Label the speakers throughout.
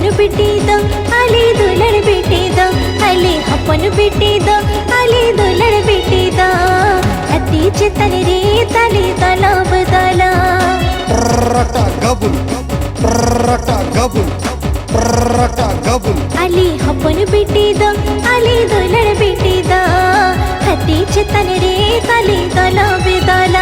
Speaker 1: ಹಪ್ಪನು ಬಿಟ್ಟಿದ್ದೋ ಅಲ್ಲಿ ದುಲಳ ಬಿಟ್ಟಿದ್ದೋ ಅಲ್ಲಿ ಹಪ್ಪನು ಬಿಟ್ಟಿದ್ದೋ ಅಲ್ಲಿ ದುಲಳ ಬಿಟ್ಟಿದ್ದೋ ಹತ್ತಿ ತಲೆ ರೇ ತಲೆ ತಲ ಬದಲ
Speaker 2: ಗಬುಲ್ ಗಬುಲ್ ಗಬುಲ್
Speaker 1: ಅಲ್ಲಿ ಹಪ್ಪನು ಬಿಟ್ಟಿದ್ದೋ ಅಲ್ಲಿ ದುಲಳ ಬಿಟ್ಟಿದ್ದೋ ಹತ್ತಿ ತಲೆ ರೇ ತಲೆ ತಲ ಬದಲ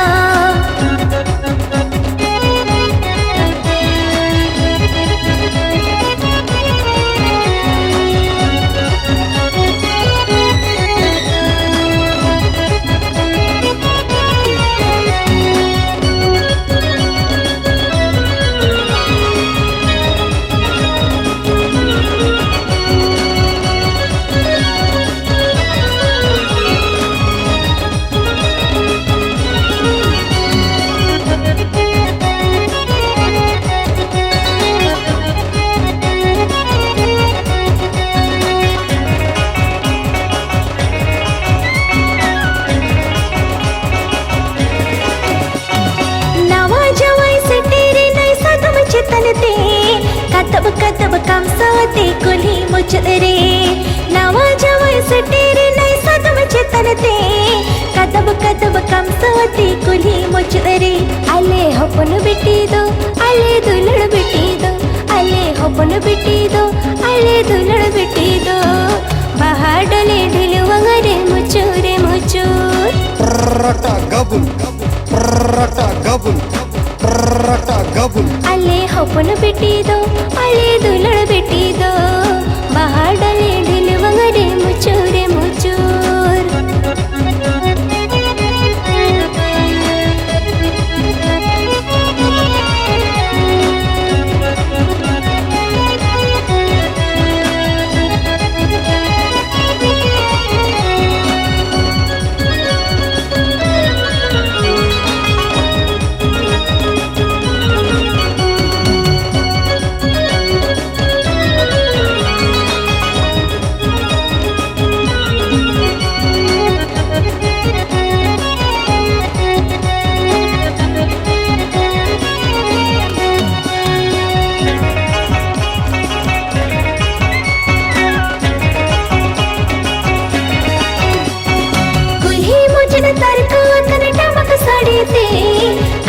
Speaker 1: तनते कतब कतब कम सोते कुली मुचरे नवा जवाई सटेरे नई सदम चेतनते कतब कतब कम सोते कुली मुचरे अले हपन बिಟ್ಟಿदो अले दुलड़ बिಟ್ಟಿदो अले हपन बिಟ್ಟಿदो अले दुलड़ बिಟ್ಟಿदो बहाडले ढिलुवंगरे मुचूरे मुचूर
Speaker 2: गबुल गबुल
Speaker 1: अले हपन बिಟ್ಟಿदो अले दुलड़ बिಟ್ಟಿदो बहाडले ढिलुवंगरे मुचूरे मुचूर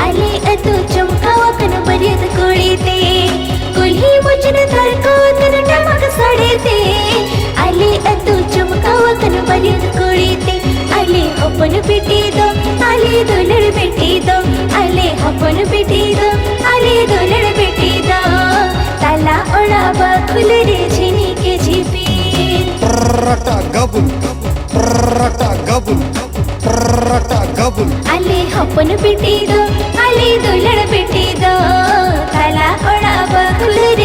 Speaker 1: अले अतु चमकावा कन बरियद कोळीते कुल्ही मुचन धरको तन टमक सडेते अले अतु चमकावा कन बरियद कोळीते अले हपन बिಟ್ಟಿदो अले दुलड़ बिಟ್ಟಿदो अले हपन बिಟ್ಟಿदो अले दुलड़ बिಟ್ಟಿदो तला ओळाब खुलरे झिनी के झिपी
Speaker 2: गबुल गबुल
Speaker 1: अले हपन बिಟ್ಟಿदो अले दुलड़ बिಟ್ಟಿदो तला ओळाब खुलरे